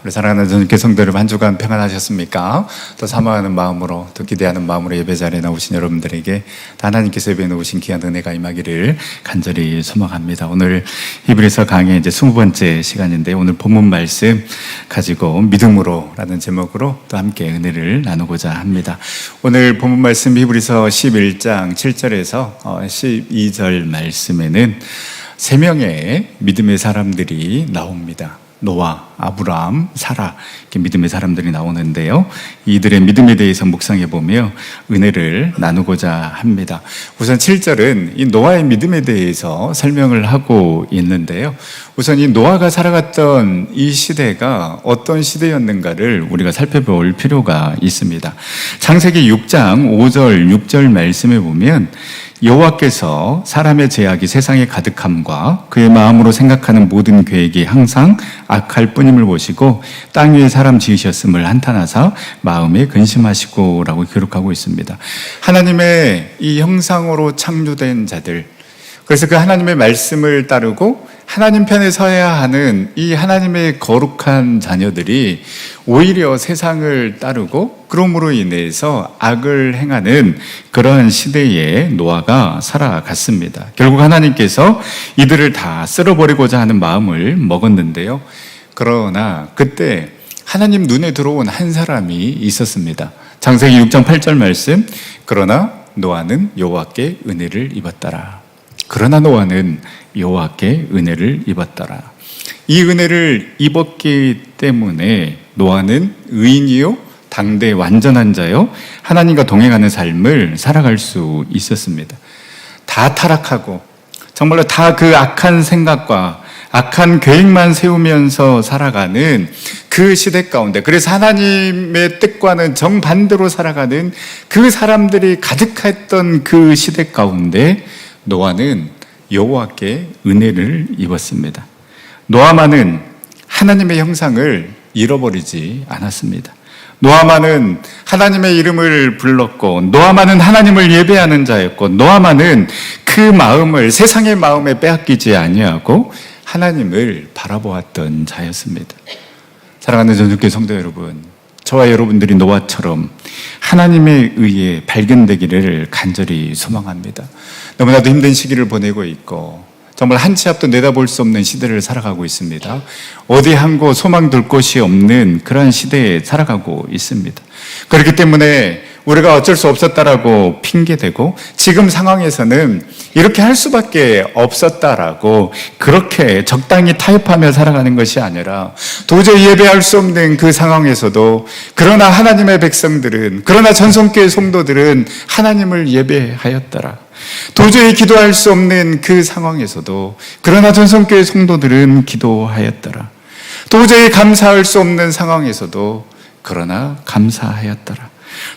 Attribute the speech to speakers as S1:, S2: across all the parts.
S1: 우리 사랑하는 전교회 성도 여러분, 한 주간 평안하셨습니까? 또 사모하는 마음으로, 또 기대하는 마음으로 예배 자리에 나오신 여러분들에게 하나님께서 예배에 놓으신 귀한 은혜가 임하기를 간절히 소망합니다. 오늘 히브리서 강의 이제 20번째 시간인데, 오늘 본문 말씀 가지고 믿음으로 라는 제목으로 또 함께 은혜를 나누고자 합니다. 오늘 본문 말씀 히브리서 11장 7절에서 12절 말씀에는 3명의 믿음의 사람들이 나옵니다. 노아, 아브라함, 사라, 이렇게 믿음의 사람들이 나오는데요, 이들의 믿음에 대해서 묵상해보며 은혜를 나누고자 합니다. 우선 7절은 이 노아의 믿음에 대해서 설명을 하고 있는데요, 우선 이 노아가 살아갔던 이 시대가 어떤 시대였는가를 우리가 살펴볼 필요가 있습니다. 창세기 6장 5절, 6절 말씀에 보면 여호와께서 사람의 죄악이 세상에 가득함과 그의 마음으로 생각하는 모든 계획이 항상 악할 뿐임을 보시고 땅 위에 사람 지으셨음을 한탄하사 마음에 근심하시고 라고 기록하고 있습니다. 하나님의 이 형상으로 창조된 자들, 그래서 그 하나님의 말씀을 따르고 하나님 편에 서야 하는 이 하나님의 거룩한 자녀들이 오히려 세상을 따르고 그럼으로 인해서 악을 행하는 그러한 시대에 노아가 살아갔습니다. 결국 하나님께서 이들을 다 쓸어버리고자 하는 마음을 먹었는데요, 그러나 그때 하나님 눈에 들어온 한 사람이 있었습니다. 창세기 6장 8절 말씀, 그러나 노아는 여호와께 은혜를 입었더라. 그러나 노아는 여호와께 은혜를 입었더라. 이 은혜를 입었기 때문에 노아는 의인이요 당대 완전한 자요 하나님과 동행하는 삶을 살아갈 수 있었습니다. 다 타락하고 정말로 다 그 악한 생각과 악한 계획만 세우면서 살아가는 그 시대 가운데, 그래서 하나님의 뜻과는 정반대로 살아가는 그 사람들이 가득했던 그 시대 가운데 노아는 여호와께 은혜를 입었습니다. 노아만은 하나님의 형상을 잃어버리지 않았습니다. 노아만은 하나님의 이름을 불렀고, 노아만은 하나님을 예배하는 자였고, 노아만은 그 마음을 세상의 마음에 빼앗기지 아니하고 하나님을 바라보았던 자였습니다. 사랑하는 전주교회 성도 여러분, 저와 여러분들이 노아처럼 하나님에 의해 발견되기를 간절히 소망합니다. 너무나도 힘든 시기를 보내고 있고 정말 한 치 앞도 내다볼 수 없는 시대를 살아가고 있습니다. 어디 한 곳 소망 둘 곳이 없는 그러한 시대에 살아가고 있습니다. 그렇기 때문에 우리가 어쩔 수 없었다라고 핑계대고 지금 상황에서는 이렇게 할 수밖에 없었다라고 그렇게 적당히 타협하며 살아가는 것이 아니라, 도저히 예배할 수 없는 그 상황에서도 그러나 하나님의 백성들은, 그러나 전성교회 성도들은 하나님을 예배하였더라. 도저히 기도할 수 없는 그 상황에서도 그러나 전성교회 성도들은 기도하였더라. 도저히 감사할 수 없는 상황에서도 그러나 감사하였더라.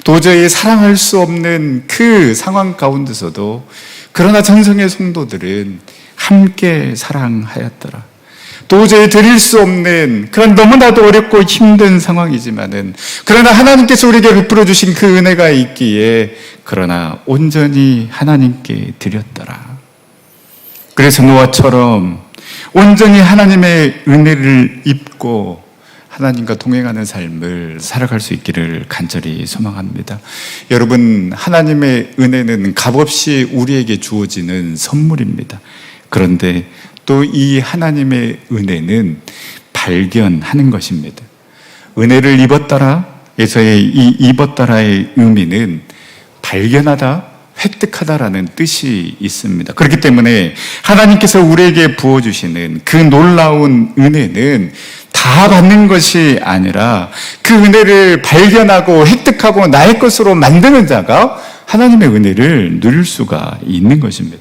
S1: 도저히 사랑할 수 없는 그 상황 가운데서도 그러나 전성의 성도들은 함께 사랑하였더라. 도저히 드릴 수 없는 그런 너무나도 어렵고 힘든 상황이지만은 그러나 하나님께서 우리에게 베풀어 주신 그 은혜가 있기에 그러나 온전히 하나님께 드렸더라. 그래서 노아처럼 온전히 하나님의 은혜를 입고 하나님과 동행하는 삶을 살아갈 수 있기를 간절히 소망합니다. 여러분, 하나님의 은혜는 값없이 우리에게 주어지는 선물입니다. 그런데 또 이 하나님의 은혜는 발견하는 것입니다. 은혜를 입었더라 에서의 이 입었더라의 의미는 발견하다, 획득하다라는 뜻이 있습니다. 그렇기 때문에 하나님께서 우리에게 부어주시는 그 놀라운 은혜는 다 받는 것이 아니라 그 은혜를 발견하고 획득하고 나의 것으로 만드는 자가 하나님의 은혜를 누릴 수가 있는 것입니다.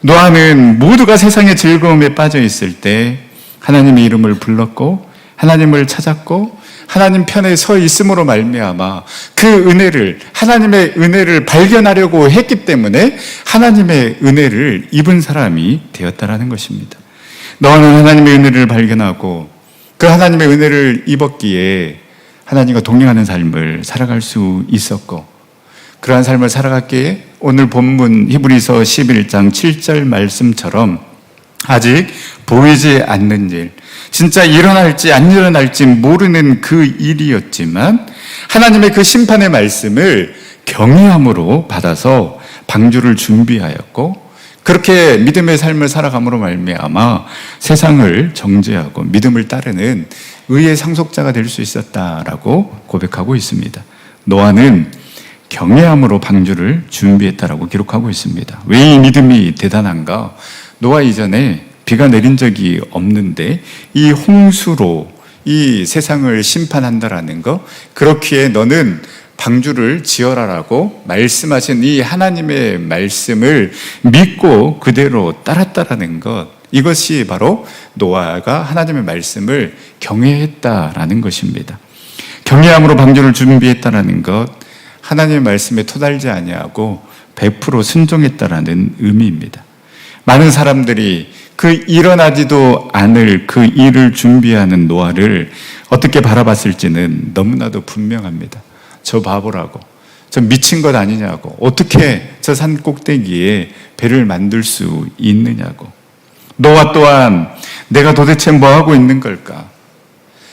S1: 노아는 모두가 세상의 즐거움에 빠져 있을 때 하나님의 이름을 불렀고 하나님을 찾았고 하나님 편에 서 있음으로 말미암아 그 은혜를, 하나님의 은혜를 발견하려고 했기 때문에 하나님의 은혜를 입은 사람이 되었다라는 것입니다. 노아는 하나님의 은혜를 발견하고 그 하나님의 은혜를 입었기에 하나님과 동행하는 삶을 살아갈 수 있었고, 그러한 삶을 살아갔기에 오늘 본문 히브리서 11장 7절 말씀처럼 아직 보이지 않는 일, 진짜 일어날지 안 일어날지 모르는 그 일이었지만 하나님의 그 심판의 말씀을 경외함으로 받아서 방주를 준비하였고, 그렇게 믿음의 삶을 살아감으로 말미암아 세상을 정죄하고 믿음을 따르는 의의 상속자가 될 수 있었다라고 고백하고 있습니다. 노아는 경외함으로 방주를 준비했다라고 기록하고 있습니다. 왜 이 믿음이 대단한가? 노아 이전에 비가 내린 적이 없는데 이 홍수로 이 세상을 심판한다라는 거, 그렇기에 너는 방주를 지어라라고 말씀하신 이 하나님의 말씀을 믿고 그대로 따랐다라는 것, 이것이 바로 노아가 하나님의 말씀을 경외했다라는 것입니다. 경외함으로 방주를 준비했다라는 것, 하나님의 말씀에 토달지 아니하고 100% 순종했다라는 의미입니다. 많은 사람들이 그 일어나지도 않을 그 일을 준비하는 노아를 어떻게 바라봤을지는 너무나도 분명합니다. 저 바보라고, 저 미친 것 아니냐고, 어떻게 저 산 꼭대기에 배를 만들 수 있느냐고. 노아 또한 내가 도대체 뭐 하고 있는 걸까?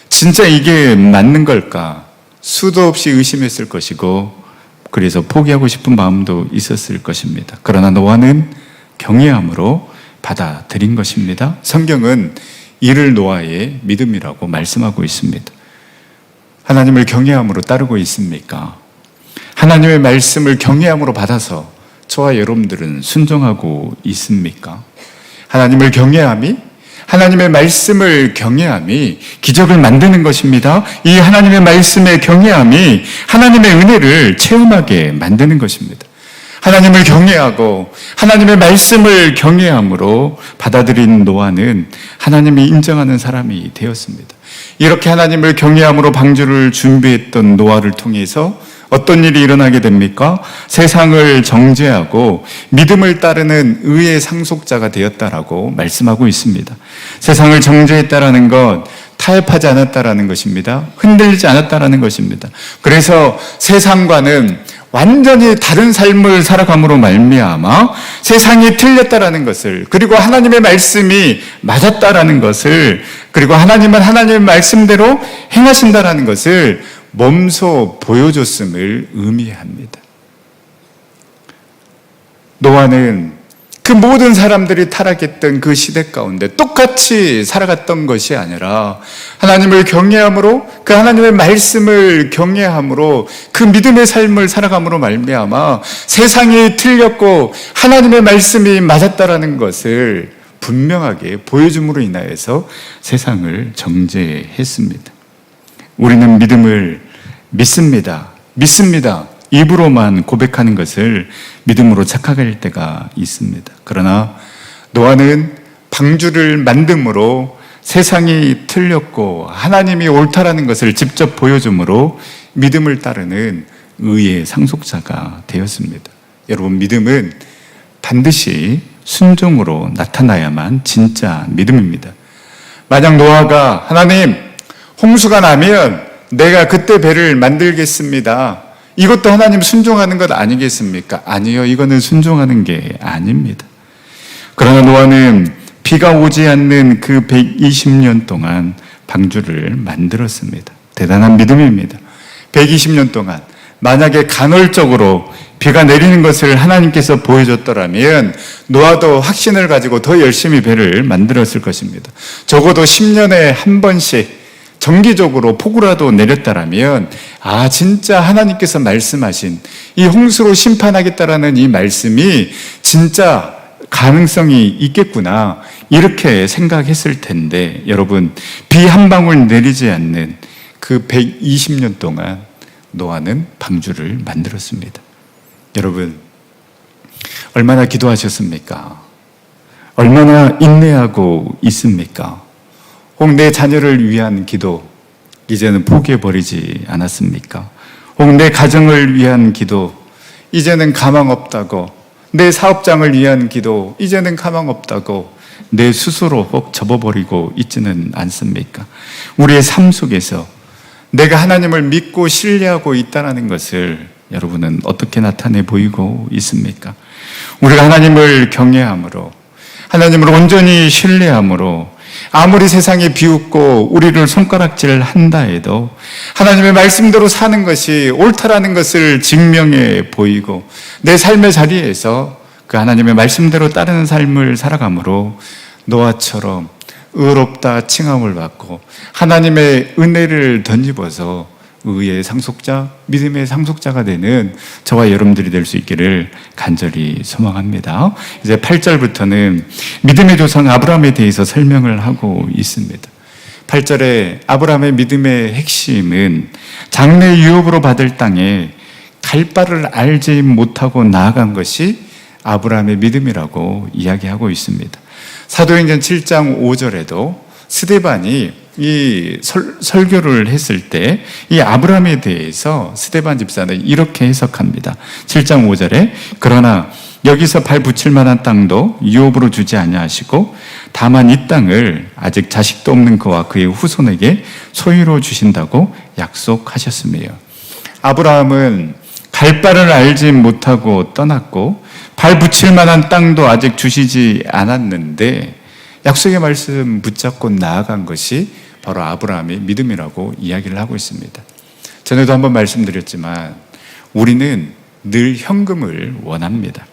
S1: 진짜 이게 맞는 걸까? 수도 없이 의심했을 것이고, 그래서 포기하고 싶은 마음도 있었을 것입니다. 그러나 노아는 경외함으로 받아들인 것입니다. 성경은 이를 노아의 믿음이라고 말씀하고 있습니다. 하나님을 경외함으로 따르고 있습니까? 하나님의 말씀을 경외함으로 받아서 저와 여러분들은 순종하고 있습니까? 하나님을 경외함이, 하나님의 말씀을 경외함이 기적을 만드는 것입니다. 이 하나님의 말씀의 경외함이 하나님의 은혜를 체험하게 만드는 것입니다. 하나님을 경외하고 하나님의 말씀을 경외함으로 받아들인 노아는 하나님이 인정하는 사람이 되었습니다. 이렇게 하나님을 경외함으로 방주를 준비했던 노아를 통해서 어떤 일이 일어나게 됩니까? 세상을 정죄하고 믿음을 따르는 의의 상속자가 되었다라고 말씀하고 있습니다. 세상을 정죄했다라는 것, 타협하지 않았다라는 것입니다. 흔들리지 않았다라는 것입니다. 그래서 세상과는 완전히 다른 삶을 살아감으로 말미암아 세상이 틀렸다라는 것을, 그리고 하나님의 말씀이 맞았다라는 것을, 그리고 하나님은 하나님의 말씀대로 행하신다라는 것을 몸소 보여줬음을 의미합니다. 노아는 그 모든 사람들이 타락했던 그 시대 가운데 똑같이 살아갔던 것이 아니라 하나님을 경외함으로, 그 하나님의 말씀을 경외함으로 그 믿음의 삶을 살아감으로 말미암아 세상이 틀렸고 하나님의 말씀이 맞았다라는 것을 분명하게 보여줌으로 인하여서 세상을 정죄했습니다. 우리는 믿음을 믿습니다. 입으로만 고백하는 것을 믿음으로 착각할 때가 있습니다. 그러나 노아는 방주를 만듦으로 세상이 틀렸고 하나님이 옳다라는 것을 직접 보여줌으로 믿음을 따르는 의의 상속자가 되었습니다. 여러분, 믿음은 반드시 순종으로 나타나야만 진짜 믿음입니다. 만약 노아가 하나님, 홍수가 나면 내가 그때 배를 만들겠습니다, 이것도 하나님 순종하는 것 아니겠습니까? 아니요, 이거는 순종하는 게 아닙니다. 그러나 노아는 비가 오지 않는 그 120년 동안 방주를 만들었습니다. 대단한 믿음입니다. 120년 동안 만약에 간헐적으로 비가 내리는 것을 하나님께서 보여줬더라면 노아도 확신을 가지고 더 열심히 배를 만들었을 것입니다. 적어도 10년에 한 번씩 정기적으로 폭우라도 내렸다라면, 아, 진짜 하나님께서 말씀하신 이 홍수로 심판하겠다라는 이 말씀이 진짜 가능성이 있겠구나, 이렇게 생각했을 텐데, 여러분, 비 한 방울 내리지 않는 그 120년 동안 노아는 방주를 만들었습니다. 여러분, 얼마나 기도하셨습니까? 얼마나 인내하고 있습니까? 혹 내 자녀를 위한 기도, 이제는 포기해버리지 않았습니까? 혹 내 가정을 위한 기도, 이제는 가망 없다고, 내 사업장을 위한 기도, 이제는 가망 없다고 내 스스로 혹 접어버리고 있지는 않습니까? 우리의 삶 속에서 내가 하나님을 믿고 신뢰하고 있다는 것을 여러분은 어떻게 나타내 보이고 있습니까? 우리가 하나님을 경외함으로, 하나님을 온전히 신뢰함으로 아무리 세상이 비웃고 우리를 손가락질 한다 해도 하나님의 말씀대로 사는 것이 옳다라는 것을 증명해 보이고 내 삶의 자리에서 그 하나님의 말씀대로 따르는 삶을 살아감으로 노아처럼 의롭다 칭함을 받고 하나님의 은혜를 덧입어서 의의 상속자, 믿음의 상속자가 되는 저와 여러분들이 될 수 있기를 간절히 소망합니다. 이제 8절부터는 믿음의 조상 아브라함에 대해서 설명을 하고 있습니다. 8절에 아브라함의 믿음의 핵심은 장래 유업으로 받을 땅에 갈 바를 알지 못하고 나아간 것이 아브라함의 믿음이라고 이야기하고 있습니다. 사도행전 7장 5절에도 스데반이 이 설교를 했을 때 이 아브라함에 대해서 스데반 집사는 이렇게 해석합니다. 7장 5절에 그러나 여기서 발 붙일 만한 땅도 유업으로 주지 아니하시고 다만 이 땅을 아직 자식도 없는 그와 그의 후손에게 소유로 주신다고 약속하셨으며 아브라함은 갈 바를 알지 못하고 떠났고 발 붙일 만한 땅도 아직 주시지 않았는데 약속의 말씀 붙잡고 나아간 것이 바로 아브라함의 믿음이라고 이야기를 하고 있습니다. 전에도 한번 말씀드렸지만 우리는 늘 현금을 원합니다.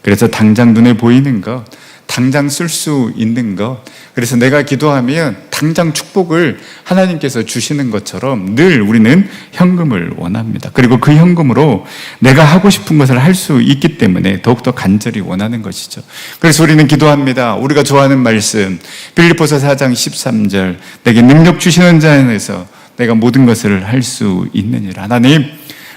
S1: 그래서 당장 눈에 보이는 것, 당장 쓸 수 있는 것, 그래서 내가 기도하면 당장 축복을 하나님께서 주시는 것처럼 늘 우리는 현금을 원합니다. 그리고 그 현금으로 내가 하고 싶은 것을 할 수 있기 때문에 더욱더 간절히 원하는 것이죠. 그래서 우리는 기도합니다. 우리가 좋아하는 말씀 빌립보서 4장 13절 내게 능력 주시는 자 안에서 내가 모든 것을 할 수 있느니라. 하나님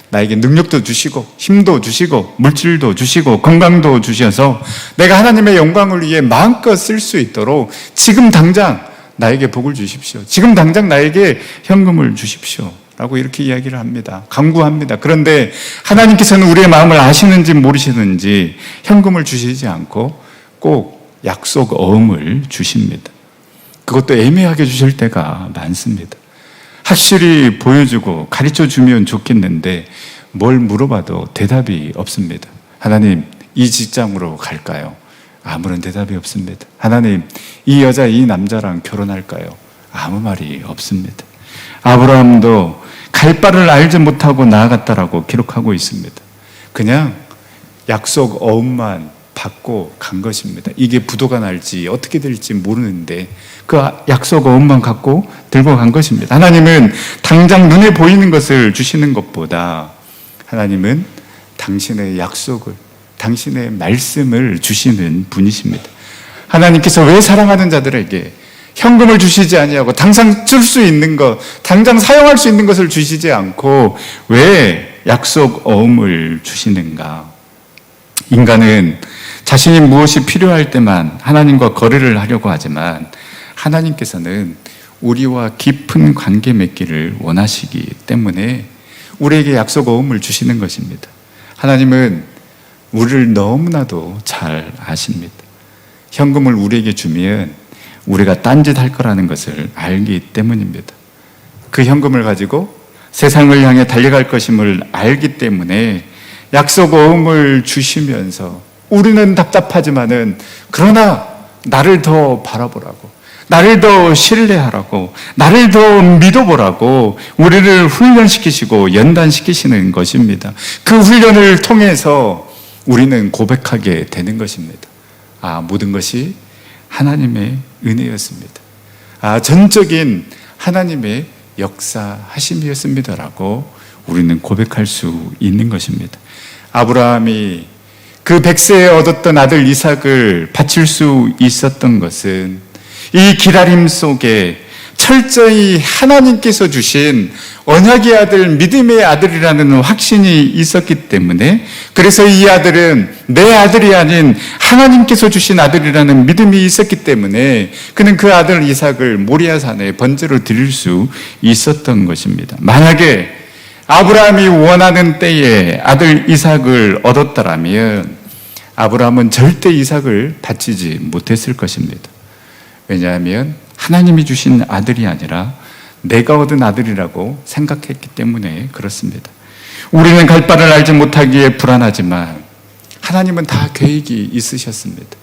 S1: 나에게 능력도 주시고 힘도 주시고 물질도 주시고 건강도 주셔서 내가 하나님의 영광을 위해 마음껏 쓸 수 있도록 지금 당장 나에게 복을 주십시오. 지금 당장 나에게 현금을 주십시오. 라고 이렇게 이야기를 합니다. 간구합니다. 그런데 하나님께서는 우리의 마음을 아시는지 모르시는지 현금을 주시지 않고 꼭 약속 어음을 주십니다. 그것도 애매하게 주실 때가 많습니다. 확실히 보여주고 가르쳐 주면 좋겠는데 뭘 물어봐도 대답이 없습니다. 하나님, 이 직장으로 갈까요? 아무런 대답이 없습니다. 하나님, 이 여자, 이 남자랑 결혼할까요? 아무 말이 없습니다. 아브라함도 갈 바를 알지 못하고 나아갔다라고 기록하고 있습니다. 그냥 약속 어음만 받고 간 것입니다. 이게 부도가 날지 어떻게 될지 모르는데 그 약속 어음만 갖고 들고 간 것입니다. 하나님은 당장 눈에 보이는 것을 주시는 것보다 하나님은 당신의 약속을, 당신의 말씀을 주시는 분이십니다. 하나님께서 왜 사랑하는 자들에게 현금을 주시지 아니하고 당장 쓸 수 있는 것, 당장 사용할 수 있는 것을 주시지 않고 왜 약속 어음을 주시는가? 인간은 자신이 무엇이 필요할 때만 하나님과 거래를 하려고 하지만 하나님께서는 우리와 깊은 관계 맺기를 원하시기 때문에 우리에게 약속 어음을 주시는 것입니다. 하나님은 우리를 너무나도 잘 아십니다. 현금을 우리에게 주면 우리가 딴짓할 거라는 것을 알기 때문입니다. 그 현금을 가지고 세상을 향해 달려갈 것임을 알기 때문에 약속 어음을 주시면서 우리는 답답하지만은 그러나 나를 더 바라보라고, 나를 더 신뢰하라고, 나를 더 믿어보라고 우리를 훈련시키시고 연단시키시는 것입니다. 그 훈련을 통해서 우리는 고백하게 되는 것입니다. 모든 것이 하나님의 은혜였습니다. 전적인 하나님의 역사하심이었습니다라고 우리는 고백할 수 있는 것입니다. 아브라함이 그 100세에 얻었던 아들 이삭을 바칠 수 있었던 것은 이 기다림 속에 철저히 하나님께서 주신 언약의 아들, 믿음의 아들이라는 확신이 있었기 때문에, 그래서 이 아들은 내 아들이 아닌 하나님께서 주신 아들이라는 믿음이 있었기 때문에 그는 그 아들 이삭을 모리아산에 번제로 드릴 수 있었던 것입니다. 만약에 아브라함이 원하는 때에 아들 이삭을 얻었더라면 아브라함은 절대 이삭을 바치지 못했을 것입니다. 왜냐하면 하나님이 주신 아들이 아니라 내가 얻은 아들이라고 생각했기 때문에 그렇습니다. 우리는 갈 바를 알지 못하기에 불안하지만 하나님은 다 계획이 있으셨습니다.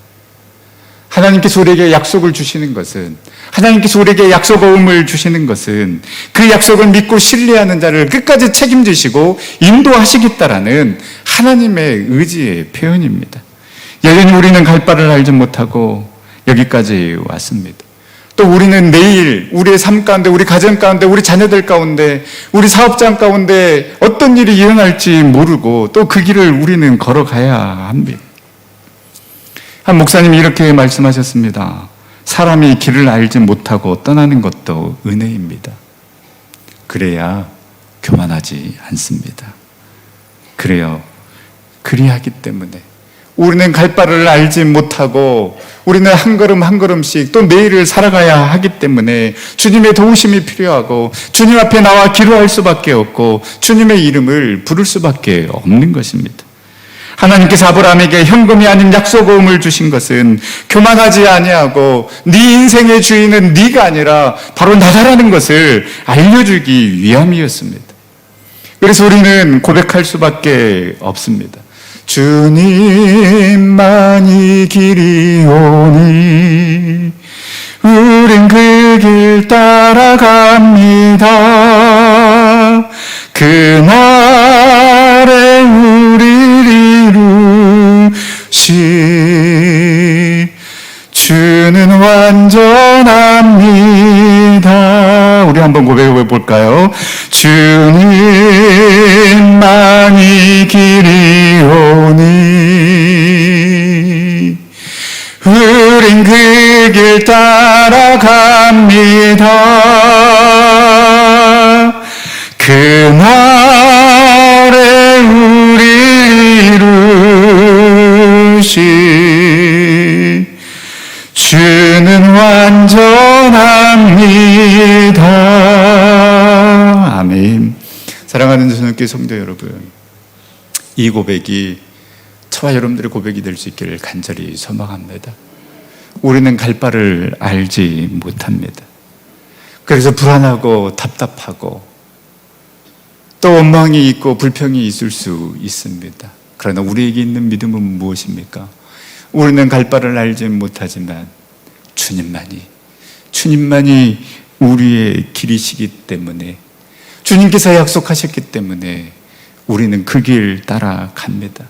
S1: 하나님께서 우리에게 약속을 주시는 것은, 하나님께서 우리에게 약속음을 주시는 것은 그 약속을 믿고 신뢰하는 자를 끝까지 책임지시고 인도하시겠다라는 하나님의 의지의 표현입니다. 여전히 우리는 갈 바를 알지 못하고 여기까지 왔습니다. 또 우리는 내일 우리의 삶 가운데, 우리 가정 가운데, 우리 자녀들 가운데, 우리 사업장 가운데 어떤 일이 일어날지 모르고 또 그 길을 우리는 걸어가야 합니다. 한 목사님이 이렇게 말씀하셨습니다. 사람이 길을 알지 못하고 떠나는 것도 은혜입니다. 그래야 교만하지 않습니다. 그래요. 그리하기 때문에 우리는 갈 바를 알지 못하고 우리는 한 걸음 한 걸음씩 또 내일을 살아가야 하기 때문에 주님의 도우심이 필요하고 주님 앞에 나와 기도할 수밖에 없고 주님의 이름을 부를 수밖에 없는 것입니다. 하나님께서 아브라함에게 현금이 아닌 약속음을 주신 것은 교만하지 아니하고 네 인생의 주인은 네가 아니라 바로 나다라는 것을 알려주기 위함이었습니다. 그래서 우리는 고백할 수밖에 없습니다. 주님만이 길이오니 우린 그 길 따라갑니다. 그날에 우리를 이루시 주는 완전합니다. 우리 한번 고백해 볼까요? 주님만이 길이오니 우린 그 길 따라갑니다. 그날에 우리를 이루시 주는 완전합니다. 아멘. 사랑하는 주님께 성도 여러분, 이 고백이 저와 여러분들의 고백이 될 수 있기를 간절히 소망합니다. 우리는 갈 바를 알지 못합니다. 그래서 불안하고 답답하고 또 원망이 있고 불평이 있을 수 있습니다. 그러나 우리에게 있는 믿음은 무엇입니까? 우리는 갈 바를 알지 못하지만 주님만이 우리의 길이시기 때문에, 주님께서 약속하셨기 때문에 우리는 그 길 따라갑니다.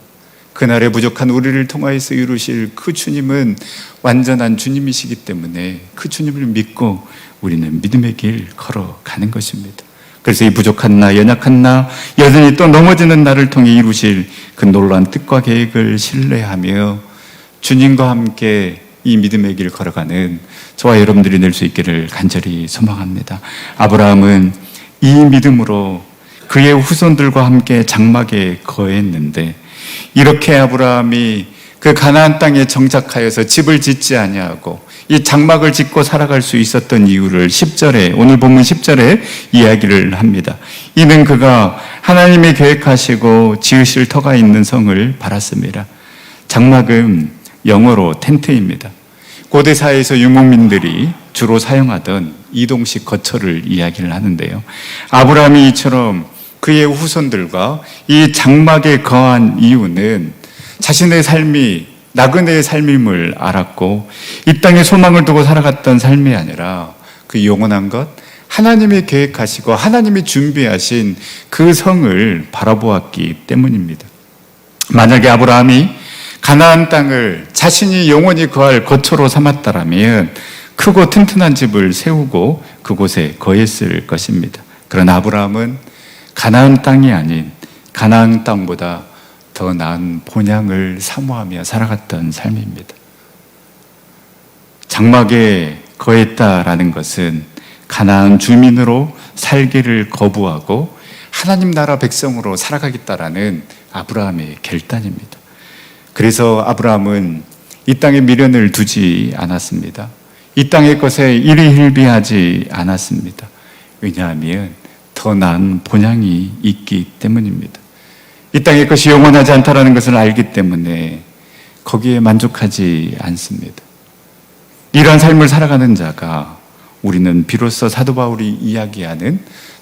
S1: 그날에 부족한 우리를 통하여서 이루실 그 주님은 완전한 주님이시기 때문에 그 주님을 믿고 우리는 믿음의 길 걸어가는 것입니다. 그래서 이 부족한 나, 연약한 나, 여전히 또 넘어지는 나를 통해 이루실 그 놀라운 뜻과 계획을 신뢰하며 주님과 함께 이 믿음의 길 걸어가는 저와 여러분들이 될 수 있기를 간절히 소망합니다. 아브라함은 이 믿음으로 그의 후손들과 함께 장막에 거했는데, 이렇게 아브라함이 그 가나안 땅에 정착하여서 집을 짓지 아니하고 이 장막을 짓고 살아갈 수 있었던 이유를 10절에, 오늘 본문 10절에 이야기를 합니다. 이는 그가 하나님이 계획하시고 지으실 터가 있는 성을 바랐습니다. 장막은 영어로 텐트입니다. 고대 사회에서 유목민들이 주로 사용하던 이동식 거처를 이야기를 하는데요. 아브라함이 이처럼 그의 후손들과 이 장막에 거한 이유는 자신의 삶이 나그네의 삶임을 알았고 이 땅에 소망을 두고 살아갔던 삶이 아니라 그 영원한 것, 하나님이 계획하시고 하나님이 준비하신 그 성을 바라보았기 때문입니다. 만약에 아브라함이 가나안 땅을 자신이 영원히 거할 거처로 삼았다라면 크고 튼튼한 집을 세우고 그곳에 거했을 것입니다. 그러나 아브라함은 가나안 땅이 아닌 가나안 땅보다 더 나은 본향을 사모하며 살아갔던 삶입니다. 장막에 거했다라는 것은 가나안 주민으로 살기를 거부하고 하나님 나라 백성으로 살아가겠다라는 아브라함의 결단입니다. 그래서 아브라함은 이 땅에 미련을 두지 않았습니다. 이 땅의 것에 일희일비하지 않았습니다. 왜냐하면 더 나은 본향이 있기 때문입니다. 이 땅의 것이 영원하지 않다라는 것을 알기 때문에 거기에 만족하지 않습니다. 이러한 삶을 살아가는 자가 우리는 비로소 사도 바울이 이야기하는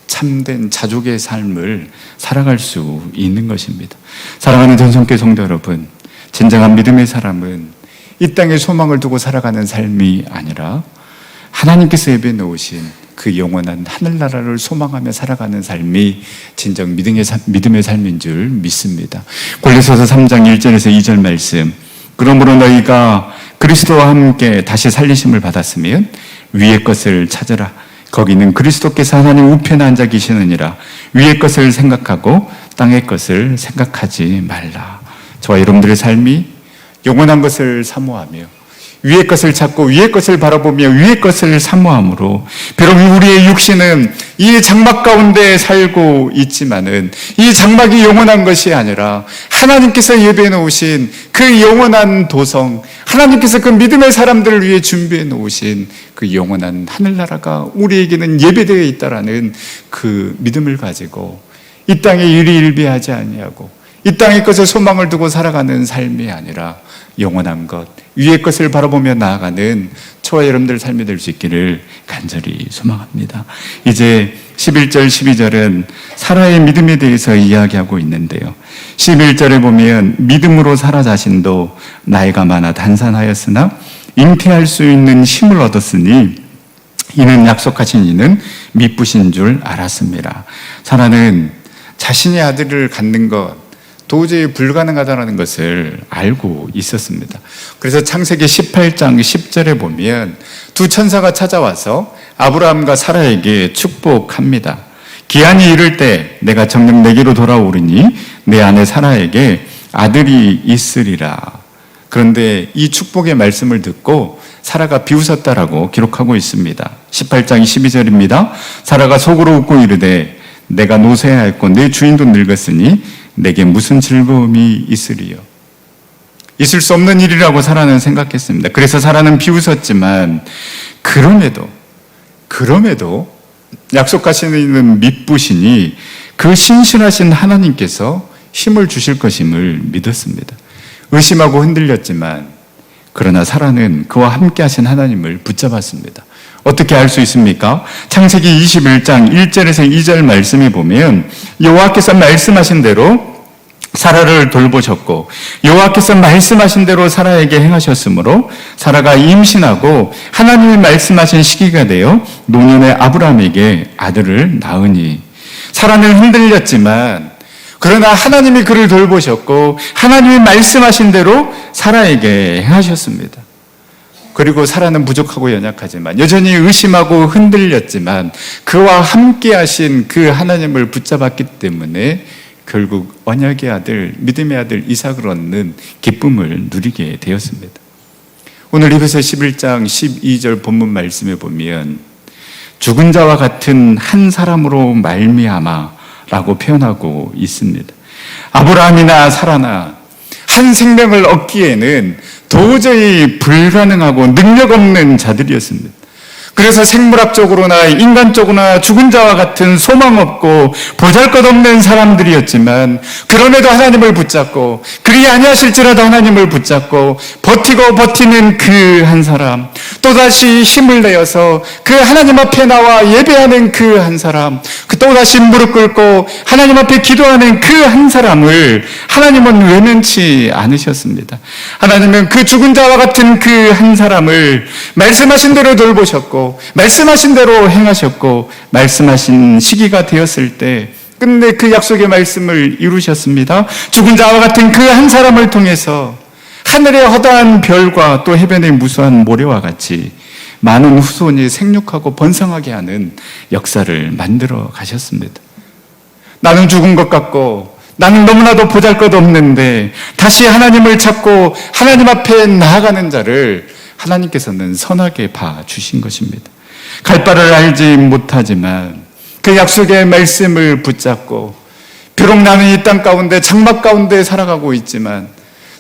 S1: 참된 자족의 삶을 살아갈 수 있는 것입니다. 사랑하는 전성교 성도 여러분, 진정한 믿음의 사람은 이 땅에 소망을 두고 살아가는 삶이 아니라 하나님께서 예비해 놓으신 그 영원한 하늘나라를 소망하며 살아가는 삶이 진정 믿음의 삶인 줄 믿습니다. 골로새서 3장 1절에서 2절 말씀, 그러므로 너희가 그리스도와 함께 다시 살리심을 받았으면 위의 것을 찾으라. 거기는 그리스도께서 하나님 우편에 앉아 계시느니라. 위의 것을 생각하고 땅의 것을 생각하지 말라. 저와 여러분들의 삶이 영원한 것을 사모하며 위의 것을 찾고 위의 것을 바라보며 위의 것을 사모함으로, 비록 우리의 육신은 이 장막 가운데 살고 있지만은 이 장막이 영원한 것이 아니라 하나님께서 예배해 놓으신 그 영원한 도성, 하나님께서 그 믿음의 사람들을 위해 준비해 놓으신 그 영원한 하늘나라가 우리에게는 예배되어 있다라는 그 믿음을 가지고 이 땅에 일희일비하지 아니하고 이 땅의 것에 소망을 두고 살아가는 삶이 아니라 영원한 것, 위의 것을 바라보며 나아가는 저와 여러분들 삶이 될 수 있기를 간절히 소망합니다. 이제 11절, 12절은 사라의 믿음에 대해서 이야기하고 있는데요. 11절에 보면 믿음으로 사라 자신도 나이가 많아 단산하였으나 잉태할 수 있는 힘을 얻었으니 이는 약속하신 이는 미쁘신 줄 알았습니다. 사라는 자신의 아들을 갖는 것 도저히 불가능하다는 것을 알고 있었습니다. 그래서 창세기 18장 10절에 보면 두 천사가 찾아와서 아브라함과 사라에게 축복합니다. 기한이 이를 때 내가 정녕 내게로 돌아오르니 내 아내 사라에게 아들이 있으리라. 그런데 이 축복의 말씀을 듣고 사라가 비웃었다라고 기록하고 있습니다. 18장 12절입니다. 사라가 속으로 웃고 이르되 내가 노쇠하였고 내 주인도 늙었으니 내게 무슨 즐거움이 있으리요. 있을 수 없는 일이라고 사라는 생각했습니다. 그래서 사라는 비웃었지만 그럼에도 약속하시는 미쁘시니 그 신실하신 하나님께서 힘을 주실 것임을 믿었습니다. 의심하고 흔들렸지만 그러나 사라는 그와 함께 하신 하나님을 붙잡았습니다. 어떻게 알 수 있습니까? 창세기 21장 1절에서 2절 말씀에 보면 여호와께서 말씀하신 대로 사라를 돌보셨고 여호와께서 말씀하신 대로 사라에게 행하셨으므로 사라가 임신하고 하나님이 말씀하신 시기가 되어 노년의 아브라함에게 아들을 낳으니, 사라는 흔들렸지만 그러나 하나님이 그를 돌보셨고 하나님이 말씀하신 대로 사라에게 행하셨습니다. 그리고 사라는 부족하고 연약하지만 여전히 의심하고 흔들렸지만 그와 함께 하신 그 하나님을 붙잡았기 때문에 결국 언약의 아들, 믿음의 아들 이삭을 얻는 기쁨을 누리게 되었습니다. 오늘 에베소 11장 12절 본문 말씀에 보면 죽은 자와 같은 한 사람으로 말미암아라고 표현하고 있습니다. 아브라함이나 사라나 한 생명을 얻기에는 도저히 불가능하고 능력 없는 자들이었습니다. 그래서 생물학적으로나 인간적으로나 죽은 자와 같은 소망 없고 보잘것없는 사람들이었지만 그럼에도 하나님을 붙잡고 그리 아니하실지라도 하나님을 붙잡고 버티고 버티는 그 한 사람, 또다시 힘을 내어서 그 하나님 앞에 나와 예배하는 그 한 사람, 또다시 무릎 꿇고 하나님 앞에 기도하는 그 한 사람을 하나님은 외면치 않으셨습니다. 하나님은 그 죽은 자와 같은 그 한 사람을 말씀하신 대로 돌보셨고 말씀하신 대로 행하셨고 말씀하신 시기가 되었을 때 끝내 그 약속의 말씀을 이루셨습니다. 죽은 자와 같은 그 한 사람을 통해서 하늘의 허다한 별과 또 해변의 무수한 모래와 같이 많은 후손이 생육하고 번성하게 하는 역사를 만들어 가셨습니다. 나는 죽은 것 같고 나는 너무나도 보잘것없는데 다시 하나님을 찾고 하나님 앞에 나아가는 자를 하나님께서는 선하게 봐주신 것입니다. 갈 바를 알지 못하지만 그 약속의 말씀을 붙잡고 비록 나는 이 땅 가운데 장막 가운데 살아가고 있지만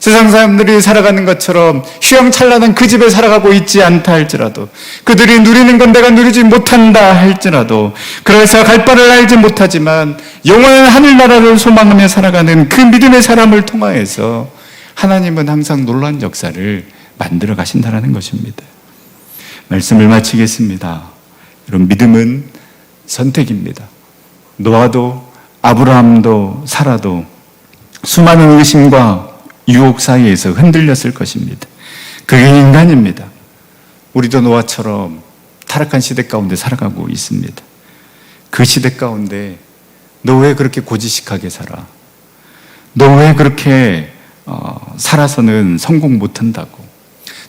S1: 세상 사람들이 살아가는 것처럼 휘황찬란한 그 집에 살아가고 있지 않다 할지라도 그들이 누리는 건 내가 누리지 못한다 할지라도 그래서 갈 바를 알지 못하지만 영원한 하늘나라를 소망하며 살아가는 그 믿음의 사람을 통하여서 하나님은 항상 놀라운 역사를 만들어 가신다는 것입니다. 말씀을 마치겠습니다. 여러분, 믿음은 선택입니다. 노아도 아브라함도 사라도 수많은 의심과 유혹 사이에서 흔들렸을 것입니다. 그게 인간입니다. 우리도 노아처럼 타락한 시대 가운데 살아가고 있습니다. 그 시대 가운데 너 왜 그렇게 고지식하게 살아? 너 왜 그렇게 살아서는 성공 못한다고?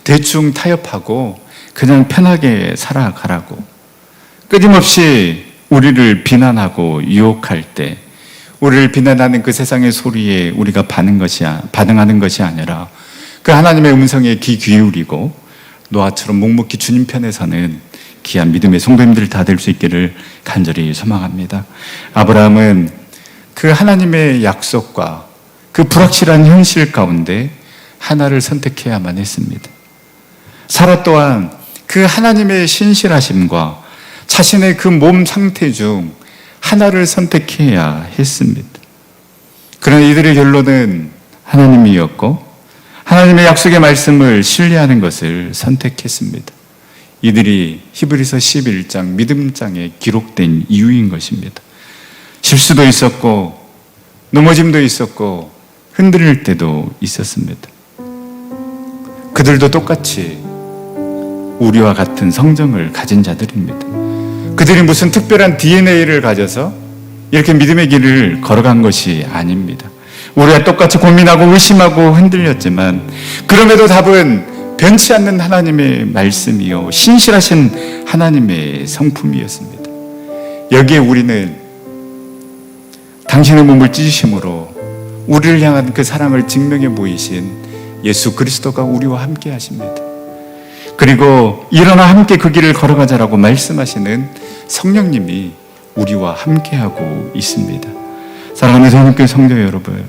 S1: 대충 타협하고 그냥 편하게 살아가라고. 끊임없이 우리를 비난하고 유혹할 때, 우리를 비난하는 그 세상의 소리에 우리가 반응하는 것이 아니라 그 하나님의 음성에 귀 기울이고 노아처럼 묵묵히 주님 편에 서는 귀한 믿음의 성도님들 다 될 수 있기를 간절히 소망합니다. 아브라함은 그 하나님의 약속과 그 불확실한 현실 가운데 하나를 선택해야만 했습니다. 사라 또한 그 하나님의 신실하심과 자신의 그 몸 상태 중 하나를 선택해야 했습니다. 그러나 이들의 결론은 하나님이었고 하나님의 약속의 말씀을 신뢰하는 것을 선택했습니다. 이들이 히브리서 11장 믿음장에 기록된 이유인 것입니다. 실수도 있었고 넘어짐도 있었고 흔들릴 때도 있었습니다. 그들도 똑같이 우리와 같은 성정을 가진 자들입니다. 그들이 무슨 특별한 DNA를 가져서 이렇게 믿음의 길을 걸어간 것이 아닙니다. 우리가 똑같이 고민하고 의심하고 흔들렸지만 그럼에도 답은 변치 않는 하나님의 말씀이요 신실하신 하나님의 성품이었습니다. 여기에 우리는 당신의 몸을 찢으심으로 우리를 향한 그 사랑을 증명해 보이신 예수 그리스도가 우리와 함께 하십니다. 그리고 일어나 함께 그 길을 걸어가자라고 말씀하시는 성령님이 우리와 함께하고 있습니다. 사랑하는 성령교회 성도 여러분,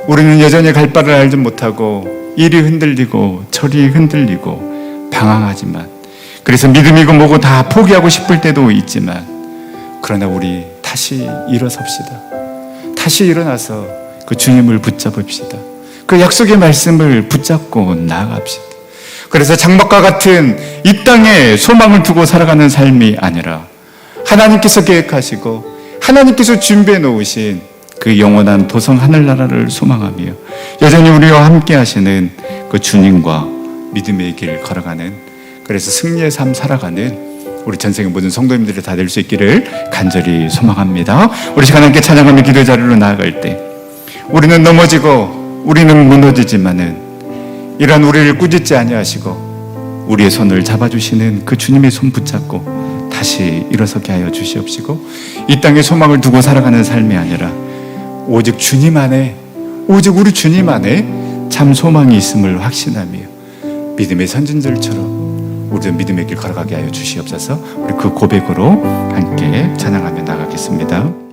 S1: 우리는 여전히 갈 바를 알지 못하고 이리 흔들리고 저리 흔들리고 방황하지만, 그래서 믿음이고 뭐고 다 포기하고 싶을 때도 있지만, 그러나 우리 다시 일어섭시다. 다시 일어나서 그 주님을 붙잡읍시다. 그 약속의 말씀을 붙잡고 나아갑시다. 그래서 장막과 같은 이 땅에 소망을 두고 살아가는 삶이 아니라 하나님께서 계획하시고 하나님께서 준비해 놓으신 그 영원한 도성 하늘나라를 소망하며 여전히 우리와 함께 하시는 그 주님과 믿음의 길 걸어가는, 그래서 승리의 삶 살아가는 우리 전생의 모든 성도님들이 다 될 수 있기를 간절히 소망합니다. 우리 시간 함께 찬양하며 기도의 자리로 나아갈 때 우리는 넘어지고 우리는 무너지지만은 이런 우리를 꾸짖지 아니하시고 우리의 손을 잡아주시는 그 주님의 손 붙잡고 다시 일어서게 하여 주시옵시고, 이 땅에 소망을 두고 살아가는 삶이 아니라 오직 주님 안에, 오직 우리 주님 안에 참 소망이 있음을 확신하며 믿음의 선진들처럼 우리도 믿음의 길 걸어가게 하여 주시옵소서. 우리 그 고백으로 함께 찬양하며 나가겠습니다.